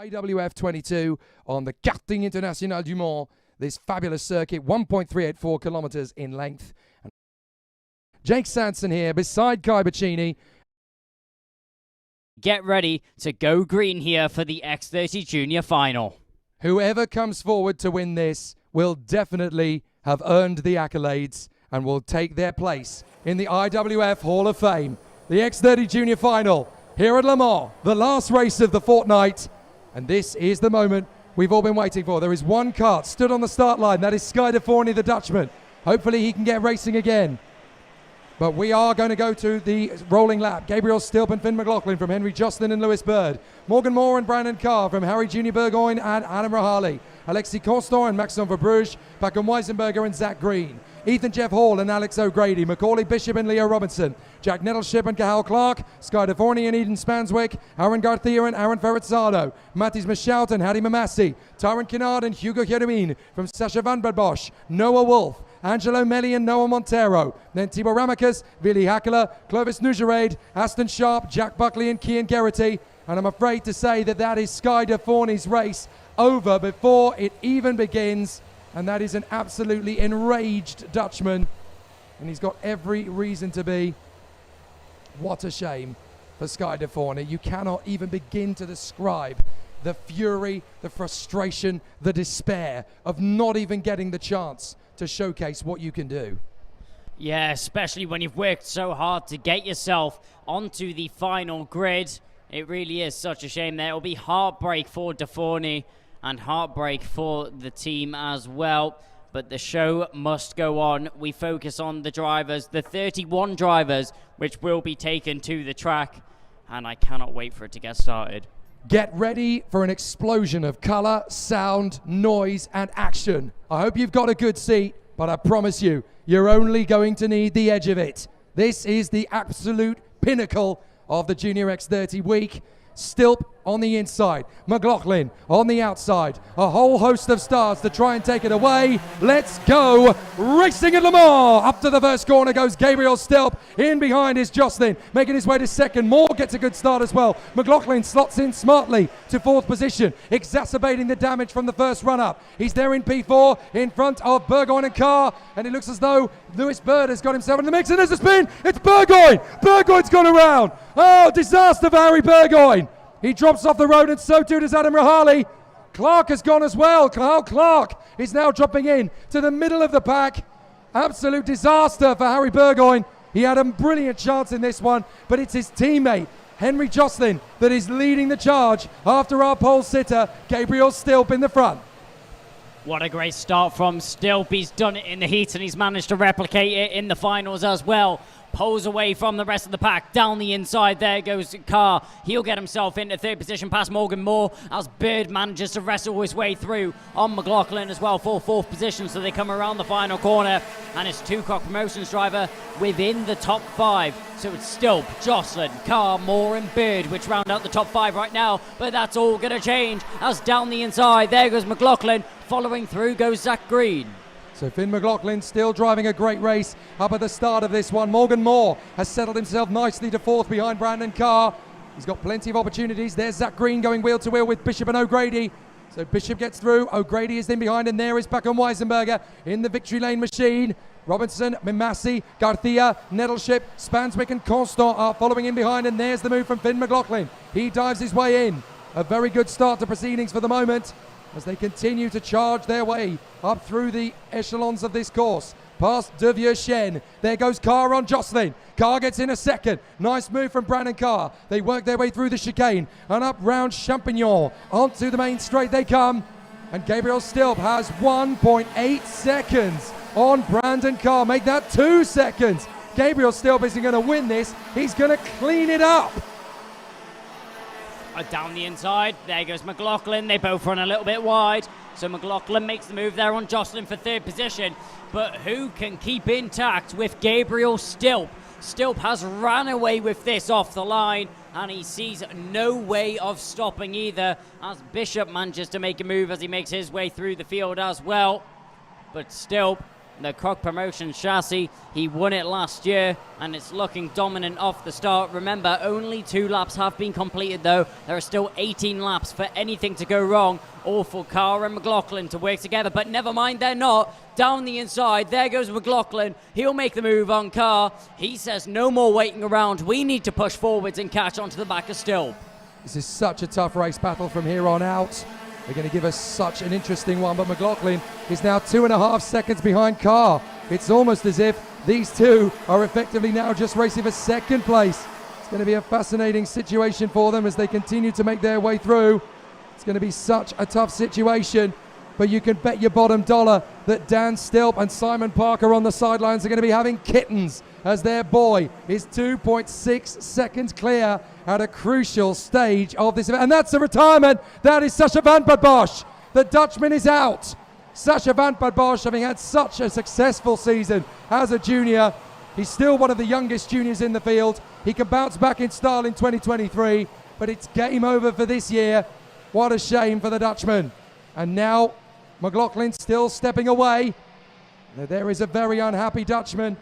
IWF22 on the Karting International du Mans, this fabulous circuit, 1.384 kilometers in length. Jake Sanson here beside Kai Bacchini. Get ready to go green here for the X30 Junior final. Whoever comes forward to win this will definitely have earned the accolades and will take their place in the IWF Hall of Fame. The X30 Junior final here at Le Mans, the last race of the fortnight. And this is the moment we've all been waiting for. There is one kart stood on the start line. That is Sky de Forney, the Dutchman. Hopefully he can get racing again. But we are going to go to the rolling lap. Gabriel Stilp and Finn McLaughlin from Henry Jocelyn and Lewis Bird. Morgan Moore and Brandon Carr from Harry Junior Burgoyne and Adam Rahali. Alexis Constant and Maxime Verbruge. Packham Weisenberger and Zach Green. Ethan Jeff Hall and Alex O'Grady. Macaulay Bishop and Leo Robinson. Jack Nettleship and Cathal Clark. Sky de Forney and Eden Spanswick. Aaron Garcia and Aaron Ferrazzano. Mattis Mashout and Hadi Mamassi. Tyron Kennard and Hugo Hieromin from Sasha Van Bosch. Noah Wolf. Angelo Melli and Noah Montero. Then Thibaut Ramacus, Vili Hackler, Clovis Nujarade, Aston Sharp, Jack Buckley and Kian Geraghty. And I'm afraid to say that that is Sky de Forney's race over before it even begins. And that is an absolutely enraged Dutchman. And he's got every reason to be. What a shame for Sky de Forney. You cannot even begin to describe the fury, the frustration, the despair of not even getting the chance to showcase what you can do. Yeah, especially when you've worked so hard to get yourself onto the final grid. It really is such a shame there. It'll be heartbreak for de Forney and heartbreak for the team as well. But the show must go on. We focus on the drivers, the 31 drivers, which will be taken to the track. And I cannot wait for it to get started. Get ready for an explosion of color, sound, noise, and action. I hope you've got a good seat, but I promise you, you're only going to need the edge of it. This is the absolute pinnacle of the Junior X30 week. Stilp on the inside, McLaughlin on the outside. A whole host of stars to try and take it away. Let's go racing at Le Mans. Up to the first corner goes Gabriel Stilp. In behind is Jocelyn, making his way to second. Moore gets a good start as well. McLaughlin slots in smartly to fourth position, exacerbating the damage from the first run-up. He's there in P4 in front of Burgoyne and Carr, and it looks as though Lewis Bird has got himself in the mix, and there's a spin. It's Burgoyne. Burgoyne's gone around. Oh, disaster for Harry Burgoyne. He drops off the road, and so too does Adam Rahali. Clark has gone as well. Cathal Clark is now dropping in to the middle of the pack. Absolute disaster for Harry Burgoyne. He had a brilliant chance in this one, but it's his teammate, Henry Jocelyn, that is leading the charge after our pole sitter, Gabriel Stilp, in the front. What a great start from Stilp. He's done it in the heat, and he's managed to replicate it in the finals as well. Pulls away from the rest of the pack, down the inside. There goes Carr. He'll get himself into third position past Morgan Moore as Bird manages to wrestle his way through on McLaughlin as well for fourth position. So they come around the final corner, and it's Two-Cock Promotions driver within the top five. So it's Stilp, Jocelyn, Carr, Moore and Bird which round out the top five right now. But that's all going to change as down the inside, there goes McLaughlin. Following through goes Zach Green. So Finn McLaughlin still driving a great race up at the start of this one. Morgan Moore has settled himself nicely to fourth behind Brandon Carr. He's got plenty of opportunities. There's Zach Green going wheel to wheel with Bishop and O'Grady. So Bishop gets through. O'Grady is in behind, and there is Packham Weisenberger in the victory lane machine. Robinson, Mamassi, Garcia, Nettleship, Spanswick and Constant are following in behind, and there's the move from Finn McLaughlin. He dives his way in. A very good start to proceedings for the moment, as they continue to charge their way up through the echelons of this course. Past De Vieux-Chêne. There goes Carr on Jocelyn. Carr gets in a second. Nice move from Brandon Carr. They work their way through the chicane and up round Champignon. Onto the main straight they come. And Gabriel Stilp has 1.8 seconds on Brandon Carr. Make that 2 seconds. Gabriel Stilp isn't going to win this. He's going to clean it up. Down the inside, there goes McLaughlin. They both run a little bit wide, so McLaughlin makes the move there on Jocelyn for third position. But who can keep intact with Gabriel Stilp? Stilp has ran away with this off the line, and he sees no way of stopping either, as Bishop manages to make a move as he makes his way through the field as well. But Stilp the Croc Promotion chassis. He won it last year, and it's looking dominant off the start. Remember, only 2 laps have been completed, though. There are still 18 laps for anything to go wrong, or for Carr and McLaughlin to work together. But never mind, they're not. Down the inside, there goes McLaughlin. He'll make the move on Carr. He says no more waiting around. We need to push forwards and catch onto the back of Stilp. This is such a tough race battle from here on out. They're going to give us such an interesting one, but McLaughlin is now 2.5 seconds behind Carr. It's almost as if these two are effectively now just racing for second place. It's going to be a fascinating situation for them as they continue to make their way through. It's going to be such a tough situation, but you can bet your bottom dollar that Dan Stilp and Simon Parker on the sidelines are going to be having kittens as their boy is 2.6 seconds clear at a crucial stage of this event. And that's the retirement. That is Sacha van Bad Bosch. The Dutchman is out. Sacha van Bad Bosch, having had such a successful season as a junior, he's still one of the youngest juniors in the field. He can bounce back in style in 2023, but it's game over for this year. What a shame for the Dutchman. And now McLaughlin still stepping away. There is a very unhappy Dutchman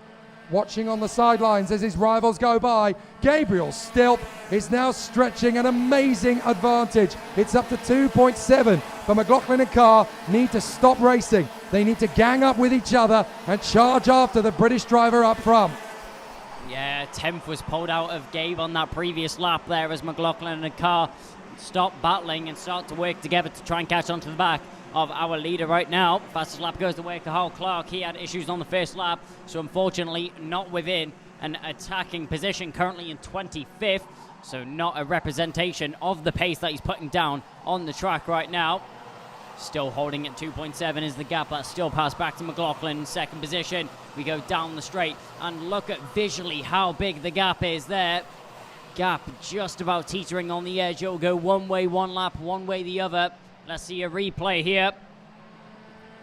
watching on the sidelines as his rivals go by. Gabriel Stilp is now stretching an amazing advantage. It's up to 2.7, but McLaughlin and Carr need to stop racing. They need to gang up with each other and charge after the British driver up front. Yeah, 10th was pulled out of Gabe on that previous lap there as McLaughlin and Carr stop battling and start to work together to try and catch onto the back of our leader right now. Fastest lap goes the way of Cathal Clark. He had issues on the first lap, so unfortunately not within an attacking position, currently in 25th, so not a representation of the pace that he's putting down on the track right now. Still holding at 2.7 is the gap that still passed back to McLaughlin in second position. We go down the straight and look at visually how big the gap is there. Gap just about teetering on the edge. It'll go one way one lap, one way the other. Let's see a replay here.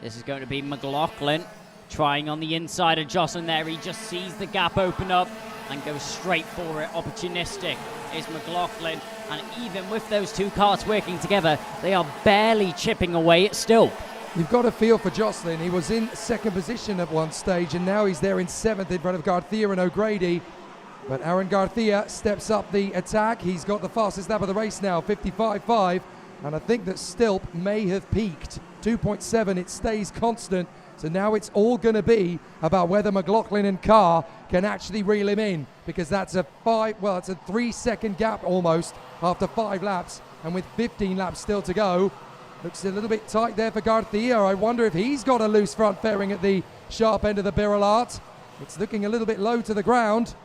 This is going to be McLaughlin trying on the inside of Jocelyn there. He just sees the gap open up and goes straight for it. Opportunistic is McLaughlin. And even with those two karts working together, they are barely chipping away at Stilp. You've got a feel for Jocelyn. He was in second position at one stage, and now he's there in seventh in front of Garcia and O'Grady. But Aaron Garcia steps up the attack. He's got the fastest lap of the race now, 55.5. And I think that Stilp may have peaked. 2.7, it stays constant. So now it's all going to be about whether McLaughlin and Carr can actually reel him in, because that's it's a 3 second gap almost after 5 laps. And with 15 laps still to go, looks a little bit tight there for Garcia. I wonder if he's got a loose front fairing at the sharp end of the barrel art. It's looking a little bit low to the ground.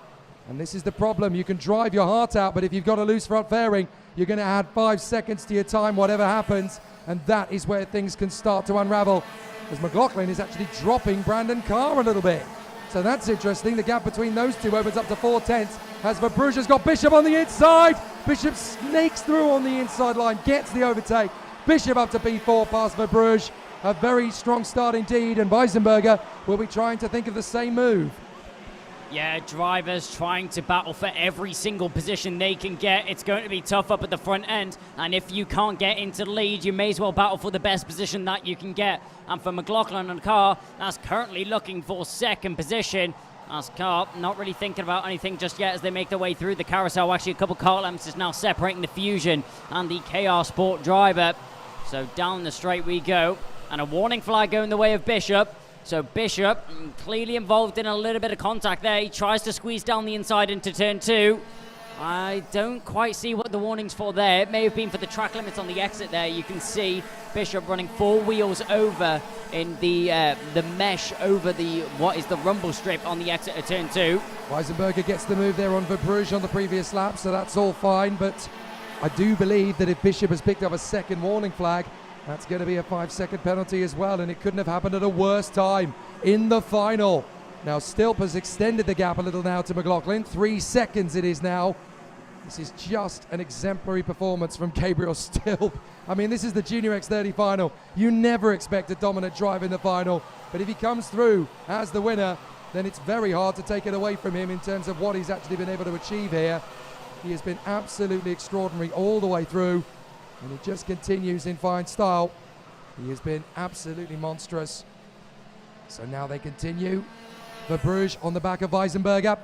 And this is the problem. You can drive your heart out, but if you've got a loose front fairing, you're going to add 5 seconds to your time, whatever happens. And that is where things can start to unravel, as McLaughlin is actually dropping Brandon Carr a little bit. So that's interesting. The gap between those two opens up to 4/10. As Verbruge has got Bishop on the inside. Bishop snakes through on the inside line, gets the overtake. Bishop up to P4 past Verbruge. A very strong start indeed, and Weisenberger will be trying to think of the same move. Yeah, drivers trying to battle for every single position they can get. It's going to be tough up at the front end, and if you can't get into the lead, you may as well battle for the best position that you can get. And for McLaughlin and Carr, that's currently looking for second position. As Carr not really thinking about anything just yet as they make their way through the carousel. Actually, a couple car lamps is now separating the Fusion and the KR Sport driver. So down the straight we go, and a warning flag going the way of Bishop. So Bishop clearly involved in a little bit of contact there. He tries to squeeze down the inside into turn 2. I don't quite see what the warning's for there. It may have been for the track limits on the exit there. You can see Bishop running 4 wheels over in the mesh over the rumble strip on the exit of turn 2. Weisenberger gets the move there on Verbruge on the previous lap, so that's all fine. But I do believe that if Bishop has picked up a second warning flag, that's going to be a 5-second penalty as well, and it couldn't have happened at a worse time in the final. Now Stilp has extended the gap a little now to McLaughlin. 3 seconds it is now. This is just an exemplary performance from Gabriel Stilp. I mean, this is the Junior X30 final. You never expect a dominant drive in the final, but if he comes through as the winner, then it's very hard to take it away from him in terms of what he's actually been able to achieve here. He has been absolutely extraordinary all the way through, and he just continues in fine style. He has been absolutely monstrous. So now they continue. Verbruge on the back of Weisenberger.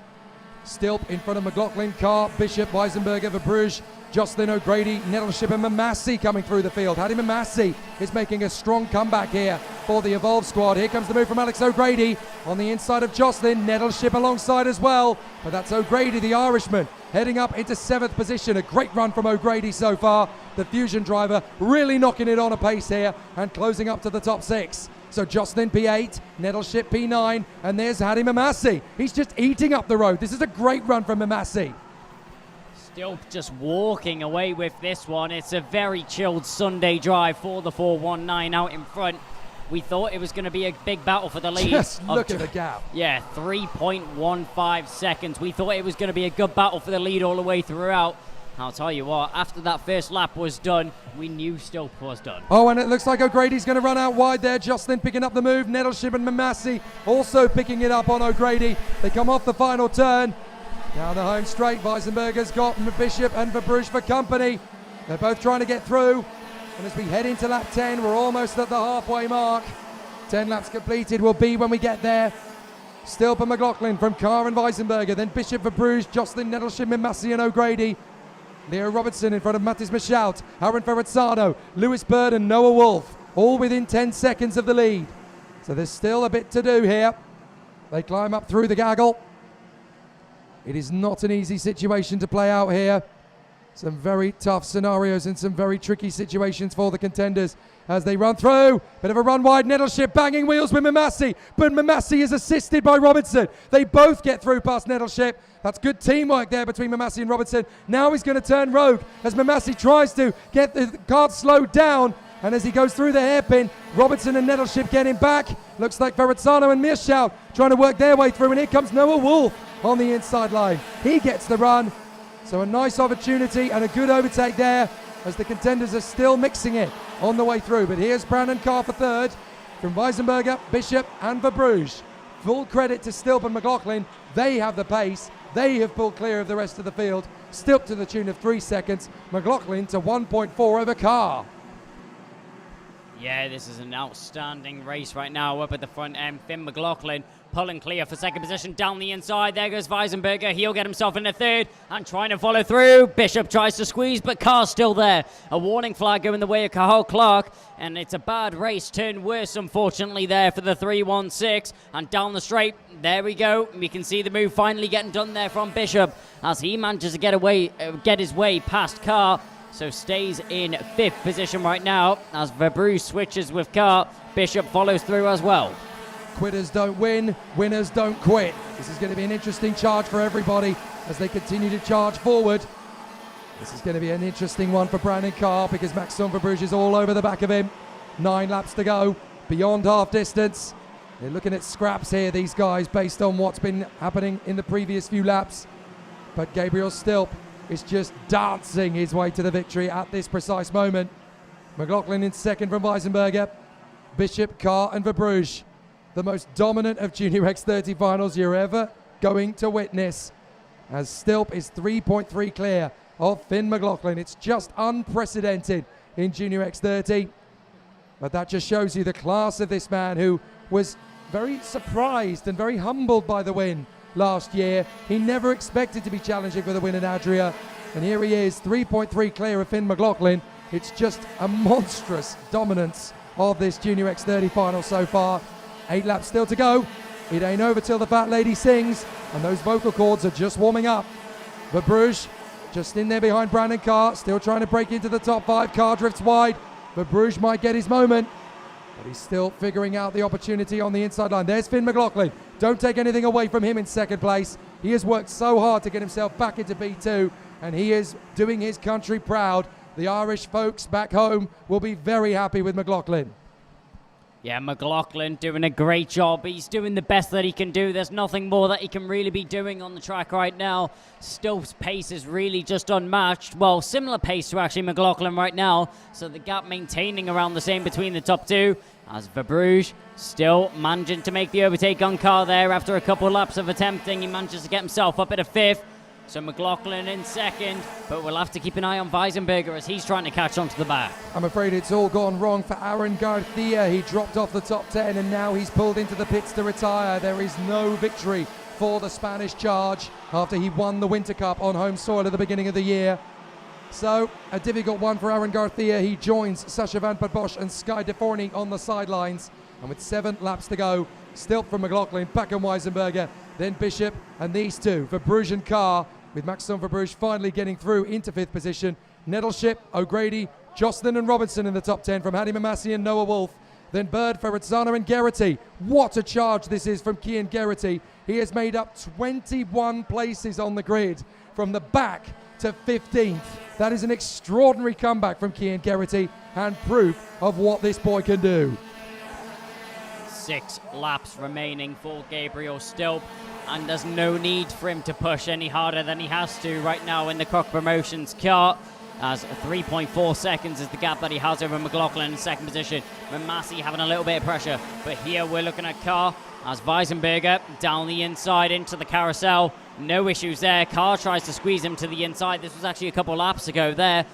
Stilp in front of McLaughlin, Carr, Bishop, Weisenberger, Verbruge, Jocelyn O'Grady, Nettleship and Mamassi coming through the field. Hassi Messaoud is making a strong comeback here for the Evolve squad. Here comes the move from Alex O'Grady on the inside of Jocelyn. Nettleship alongside as well, but that's O'Grady, the Irishman, heading up into 7th position. A great run from O'Grady so far. The Fusion driver really knocking it on a pace here and closing up to the top 6. So Jocelyn P8, Nettleship P9, and there's Hassi Messaoud. He's just eating up the road. This is a great run from Messaoud. Still just walking away with this one. It's a very chilled Sunday drive for the 419 out in front. We thought it was going to be a big battle for the lead. Just look at the gap. Yeah, 3.15 seconds. We thought it was going to be a good battle for the lead all the way throughout. I'll tell you what, after that first lap was done, we knew Stilp was done. Oh, and it looks like O'Grady's going to run out wide there. Jocelyn picking up the move. Nettleship and Messaoud also picking it up on O'Grady. They come off the final turn. Down the home straight, Weisenberger's got Bishop and Verbruge for company. They're both trying to get through. And as we head into lap 10, we're almost at the halfway mark. 10 laps completed will be when we get there. Stilp and McLaughlin from Carr and Weisenberger. Then Bishop, Verbruge, Jocelyn, Nettleship, Messaoud and O'Grady. Leo Robertson in front of Hassi Messaoud, Aaron Ferrazzano, Lewis Bird and Noah Wolf, all within 10 seconds of the lead. So there's still a bit to do here. They climb up through the gaggle. It is not an easy situation to play out here. Some very tough scenarios and some very tricky situations for the contenders as they run through. Bit of a run wide, Nettleship banging wheels with Messaoud, but Messaoud is assisted by Robertson. They both get through past Nettleship. That's good teamwork there between Messaoud and Robertson. Now he's going to turn rogue as Messaoud tries to get the kart slowed down. And as he goes through the hairpin, Robertson and Nettleship get him back. Looks like Ferrazzano and Messaoud trying to work their way through. And here comes Noah Wolf on the inside line. He gets the run. So a nice opportunity and a good overtake there as the contenders are still mixing it on the way through. But here's Brandon Carr for third from Weisenberger, Bishop and Verbruge. Full credit to Stilp and McLaughlin. They have the pace. They have pulled clear of the rest of the field. Stilp to the tune of 3 seconds. McLaughlin to 1.4 over Carr. Yeah, this is an outstanding race right now up at the front end. Finn McLaughlin pulling clear for second position down the inside. There goes Weisenberger. He'll get himself into third and trying to follow through. Bishop tries to squeeze, but Carr's still there. A warning flag going the way of Cathal Clark, and it's a bad race. Turned worse, unfortunately, there for the 316. And down the straight, there we go. We can see the move finally getting done there from Bishop as he manages to get his way past Carr. So stays in 5th position right now as Verbruge switches with Carr. Bishop follows through as well. Quitters don't win, winners don't quit. This is going to be an interesting charge for everybody as they continue to charge forward. This is going to be an interesting one for Brandon Carr because Maxime Verbruge is all over the back of him. 9 laps to go, beyond half distance. They're looking at scraps here, these guys, based on what's been happening in the previous few laps. But Gabriel Stilp is just dancing his way to the victory at this precise moment. McLaughlin in second from Weisenberger. Bishop, Carr and Verbruge. The most dominant of Junior X30 finals you're ever going to witness. As Stilp is 3.3 clear of Finn McLaughlin. It's just unprecedented in Junior X30. But that just shows you the class of this man who was very surprised and very humbled by the win last year. He never expected to be challenging for the win in Adria. And here he is, 3.3 clear of Finn McLaughlin. It's just a monstrous dominance of this Junior X30 final so far. 8 laps still to go. It ain't over till the fat lady sings, and those vocal cords are just warming up. Verbruge just in there behind Brandon Carr, still trying to break into the top 5. Carr drifts wide. Verbruge might get his moment, but he's still figuring out the opportunity on the inside line. There's Finn McLaughlin. Don't take anything away from him in second place. He has worked so hard to get himself back into B2, and he is doing his country proud. The Irish folks back home will be very happy with McLaughlin. Yeah, McLaughlin doing a great job. He's doing the best that he can do. There's nothing more that he can really be doing on the track right now. Stilp's pace is really just unmatched. Well, similar pace to actually McLaughlin right now. So the gap maintaining around the same between the top 2. As Verbruge still managing to make the overtake on Carr there after a couple laps of attempting. He manages to get himself up at a 5th. So McLaughlin in second, but we'll have to keep an eye on Weisenberger as he's trying to catch onto the back. I'm afraid it's all gone wrong for Aaron Garcia. He dropped off the top 10 and now he's pulled into the pits to retire. There is no victory for the Spanish charge after he won the Winter Cup on home soil at the beginning of the year. So a difficult one for Aaron Garcia. He joins Sacha Van Bosch and Sky Deforney on the sidelines. And with 7 laps to go, still from McLaughlin, back on Weisenberger, then Bishop, and these two, Verbruge and Carr, with Maxime Verbruge finally getting through into 5th position. Nettleship, O'Grady, Jocelyn and Robinson in the top 10 from Hadi Mamassi and Noah Wolf. Then Bird, Ferrazzano and Geraghty. What a charge this is from Kian Geraghty. He has made up 21 places on the grid from the back to 15th. That is an extraordinary comeback from Kian Geraghty and proof of what this boy can do. 6 laps remaining for Gabriel Stilp, and there's no need for him to push any harder than he has to right now in the Cook Promotions kart, as 3.4 seconds is the gap that he has over McLaughlin in second position. Mamassi having a little bit of pressure, but here we're looking at Carr as Weisenberger down the inside into the carousel. No issues there. Carr tries to squeeze him to the inside. This was actually a couple laps ago there.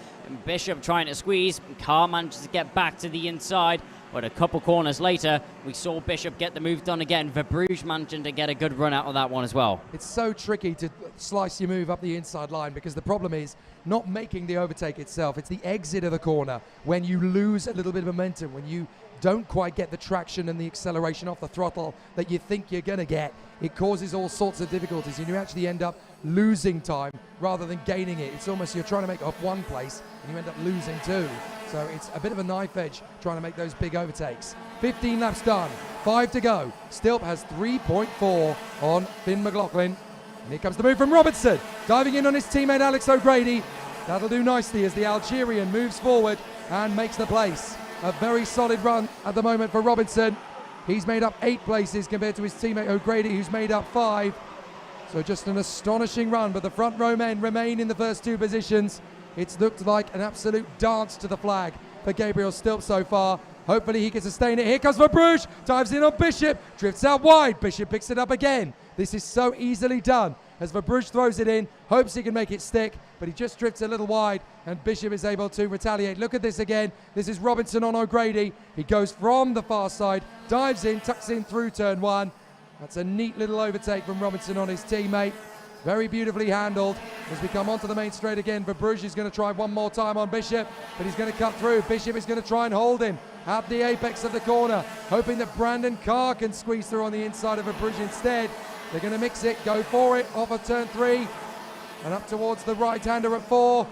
Bishop trying to squeeze. Carr manages to get back to the inside. But a couple corners later, we saw Bishop get the move done again. Verbruge managing to get a good run out of that one as well. It's so tricky to slice your move up the inside line because the problem is not making the overtake itself. It's the exit of the corner when you lose a little bit of momentum, when you don't quite get the traction and the acceleration off the throttle that you think you're going to get. It causes all sorts of difficulties and you actually end up losing time rather than gaining it. It's almost you're trying to make up one place and you end up losing 2. So it's a bit of a knife edge trying to make those big overtakes. 15 laps done, 5 to go. Stilp has 3.4 on Finn McLaughlin. And here comes the move from Robinson, diving in on his teammate Alex O'Grady. That'll do nicely as the Algerian moves forward and makes the place. A very solid run at the moment for Robinson. He's made up 8 places compared to his teammate O'Grady, who's made up 5. So just an astonishing run, but the front row men remain in the first 2 positions. It's looked like an absolute dance to the flag for Gabriel Stilp so far. Hopefully he can sustain it. Here comes Verbruge, dives in on Bishop, drifts out wide. Bishop picks it up again. This is so easily done as Verbruge throws it in, hopes he can make it stick, but he just drifts a little wide and Bishop is able to retaliate. Look at this again. This is Robinson on O'Grady. He goes from the far side, dives in, tucks in through turn 1. That's a neat little overtake from Robinson on his teammate. Very beautifully handled. As we come onto the main straight again, Verbruge is going to try one more time on Bishop, but he's going to cut through. Bishop is going to try and hold him at the apex of the corner, hoping that Brandon Carr can squeeze through on the inside of Verbruge instead. They're going to mix it, go for it, off of turn 3, and up towards the right-hander at 4.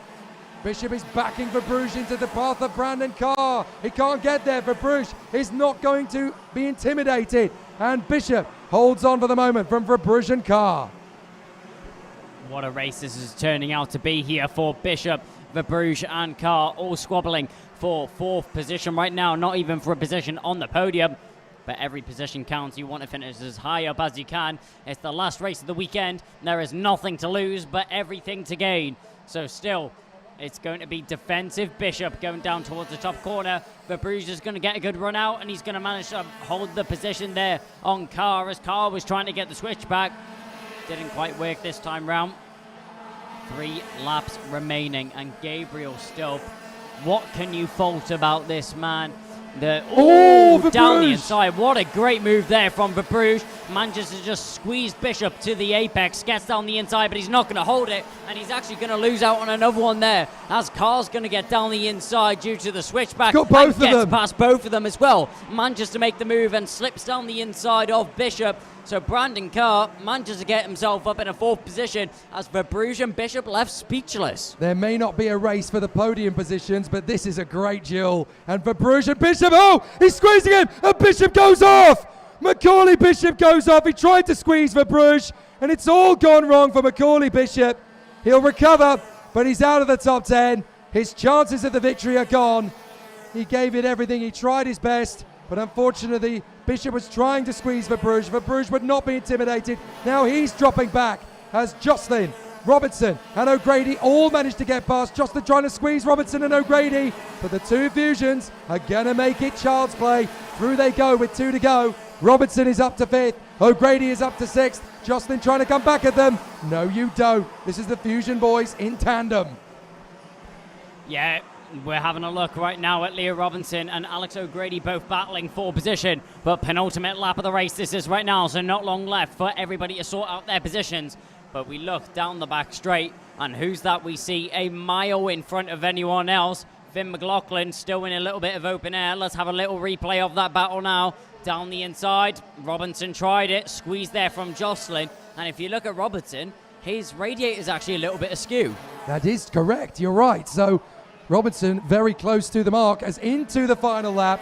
Bishop is backing Verbruge into the path of Brandon Carr. He can't get there. Verbruge is not going to be intimidated, and Bishop holds on for the moment from Verbruge and Carr. What a race this is turning out to be here for Bishop, Verbruge and Carr, all squabbling for 4th position right now, not even for a position on the podium, but every position counts. You want to finish as high up as you can. It's the last race of the weekend. There is nothing to lose, but everything to gain. So still, it's going to be defensive. Bishop going down towards the top corner. Verbruge is going to get a good run out, and he's going to manage to hold the position there on Carr as Carr was trying to get the switch back. Didn't quite work this time round. 3 laps remaining, and Gabriel Stilp, what can you fault about this man? Down the inside. What a great move there from Verbruge. Manages to just squeeze Bishop to the apex, gets down the inside, but he's not going to hold it, and he's actually going to lose out on another one there, as Carr's going to get down the inside due to the switchback. Got both of them. Gets past both of them as well. Manages to make the move and slips down the inside of Bishop. So Brandon Carr manages to get himself up in a 4th position as Verbruge and Bishop left speechless. There may not be a race for the podium positions, but this is a great duel. And Verbruge and Bishop, oh, he's squeezing him, and Bishop goes off. Macaulay Bishop goes off. He tried to squeeze Verbruge, and it's all gone wrong for Macaulay Bishop. He'll recover, but he's out of the top 10. His chances of the victory are gone. He gave it everything. He tried his best, but unfortunately, Bishop was trying to squeeze Verbruge. Verbruge would not be intimidated. Now he's dropping back as Jocelyn, Robinson and O'Grady all managed to get past. Jocelyn trying to squeeze Robinson and O'Grady, but the 2 Fusions are going to make it child's play. Through they go with 2 to go. Robertson is up to 5th. O'Grady is up to 6th. Jocelyn trying to come back at them. No, you don't. This is the Fusion boys in tandem. Yeah, we're having a look right now at Leah Robinson and Alex O'Grady both battling for position. But penultimate lap of the race this is right now, so not long left for everybody to sort out their positions. But we look down the back straight, and who's that we see a mile in front of anyone else? Finn McLaughlin still in a little bit of open air. Let's have a little replay of that battle now. Down the inside, Robinson tried it, squeezed there from Jocelyn. And if you look at Robertson, his radiator is actually a little bit askew. That is correct, you're right. So Robinson very close to the mark as into the final lap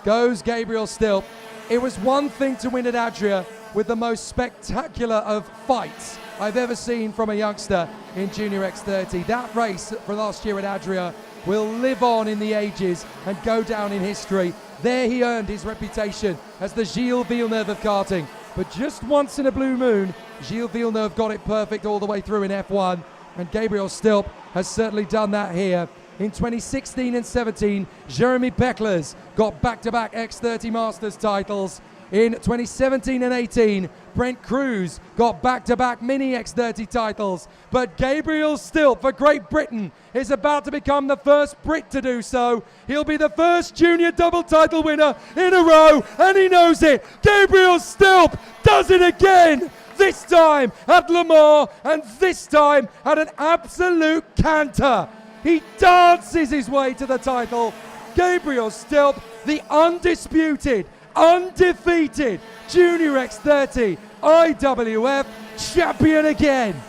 goes Gabriel Stilp. It was one thing to win at Adria with the most spectacular of fights I've ever seen from a youngster in Junior X30. That race for last year at Adria will live on in the ages and go down in history. There he earned his reputation as the Gilles Villeneuve of karting. But just once in a blue moon, Gilles Villeneuve got it perfect all the way through in F1, and Gabriel Stilp has certainly done that here. In 2016 and 17, Jeremy Beckles got back-to-back X30 Masters titles. In 2017 and 18, Brent Cruz got back-to-back Mini X30 titles. But Gabriel Stilp for Great Britain is about to become the first Brit to do so. He'll be the first junior double title winner in a row, and he knows it. Gabriel Stilp does it again, this time at Le Mans, and this time at an absolute canter. He dances his way to the title. Gabriel Stilp, the undisputed, undefeated Junior X30 IWF champion again.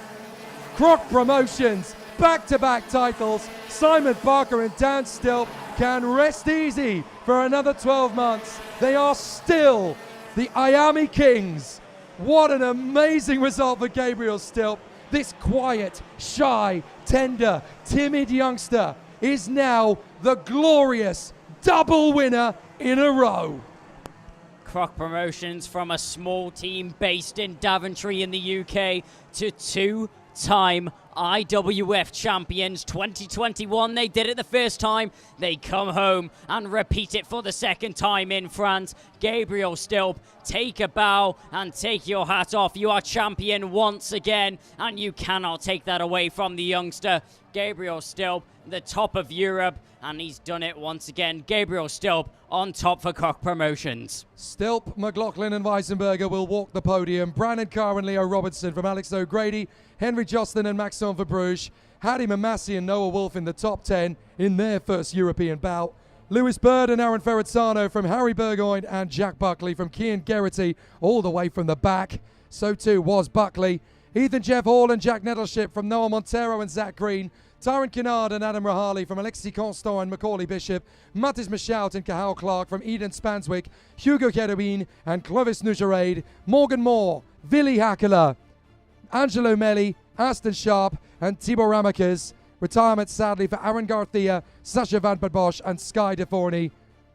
Croc Promotions, back-to-back titles. Simon Parker and Dan Stilp can rest easy for another 12 months. They are still the IAME Kings. What an amazing result for Gabriel Stilp. This quiet, shy, tender, timid youngster is now the glorious double winner in a row. Croc Promotions, from a small team based in Daventry in the UK to two-time IWF champions. 2021, they did it the first time. They come home and repeat it for the second time in France. Gabriel Stilp, take a bow and take your hat off. You are champion once again, and you cannot take that away from the youngster. Gabriel Stilp, the top of Europe, and he's done it once again. Gabriel Stilp on top for Croc Promotions. Stilp, McLaughlin and Weissenberger will walk the podium. Brandon Carr and Leo Robertson from Alex O'Grady, Henry Jocelyn and Maxime Verbruge, Hadi Mamassi and Noah Wolf in the top 10 in their first European bout. Lewis Bird and Aaron Ferrazzano from Harry Burgoyne and Jack Buckley from Cian Geraghty all the way from the back. So too was Buckley. Ethan Jeff Hall and Jack Nettleship from Noah Montero and Zach Green. Tyron Kennard and Adam Rahali from Alexis Constant and Macaulay Bishop. Mattis Michaud and Cahal Clark from Eden Spanswick. Hugo Kedouin and Clovis Nujarade. Morgan Moore, Vili Hakala, Angelo Melli, Aston Sharp and Thibaut Ramacas. Retirement sadly for Aaron Garcia, Sasha Van Bosch and Sky DeForney.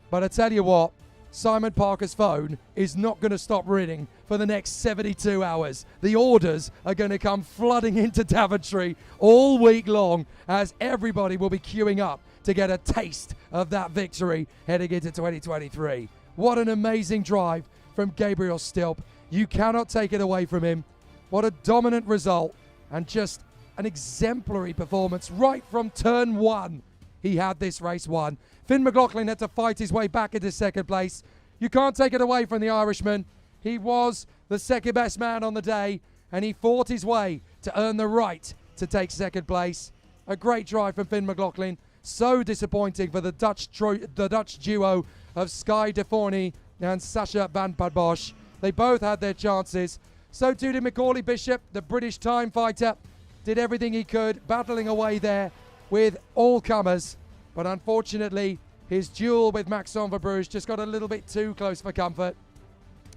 But I tell you what, Simon Parker's phone is not going to stop ringing for the next 72 hours. The orders are going to come flooding into Daventry all week long as everybody will be queuing up to get a taste of that victory heading into 2023. What an amazing drive from Gabriel Stilp. You cannot take it away from him. What a dominant result and just an exemplary performance right from turn one. He had this race won. Finn McLaughlin had to fight his way back into second place. You can't take it away from the Irishman. He was the second best man on the day, and he fought his way to earn the right to take second place. A great drive from Finn McLaughlin. So disappointing for the Dutch duo of Sky DeForney and Sasha Van Bosch. They both had their chances. So too did Macaulay Bishop, the British time fighter. Did everything he could, battling away there with all comers. But unfortunately, his duel with Maxime Verbruge just got a little bit too close for comfort.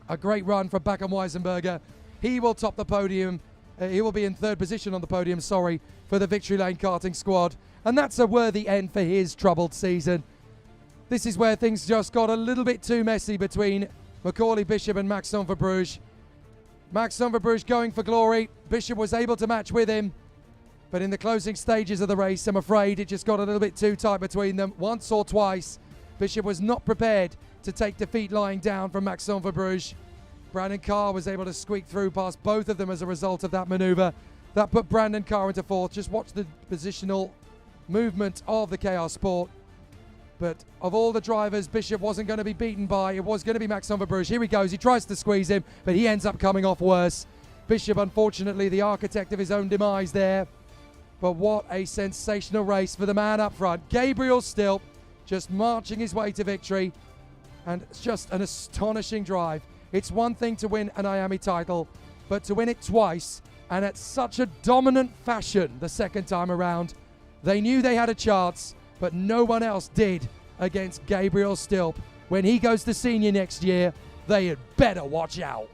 A great run from Backham Weisenberger. He will top the podium. He will be in third position on the podium, for the Victory Lane karting squad. And that's a worthy end for his troubled season. This is where things just got a little bit too messy between Macaulay Bishop and Maxime Verbruge. Maxime Verbruge going for glory. Bishop was able to match with him. But in the closing stages of the race, I'm afraid it just got a little bit too tight between them. Once or twice, Bishop was not prepared to take defeat lying down from Maxime Verbruge. Brandon Carr was able to squeak through past both of them as a result of that maneuver. That put Brandon Carr into fourth. Just watch the positional movement of the KR Sport. But of all the drivers Bishop wasn't going to be beaten by, it was going to be Maxime Verbruge. Here he goes, he tries to squeeze him, but he ends up coming off worse. Bishop, unfortunately, the architect of his own demise there. But what a sensational race for the man up front. Gabriel Stilp just marching his way to victory. And it's just an astonishing drive. It's one thing to win an IAME title, but to win it twice and at such a dominant fashion the second time around. They knew they had a chance, but no one else did against Gabriel Stilp. When he goes to senior next year, they had better watch out.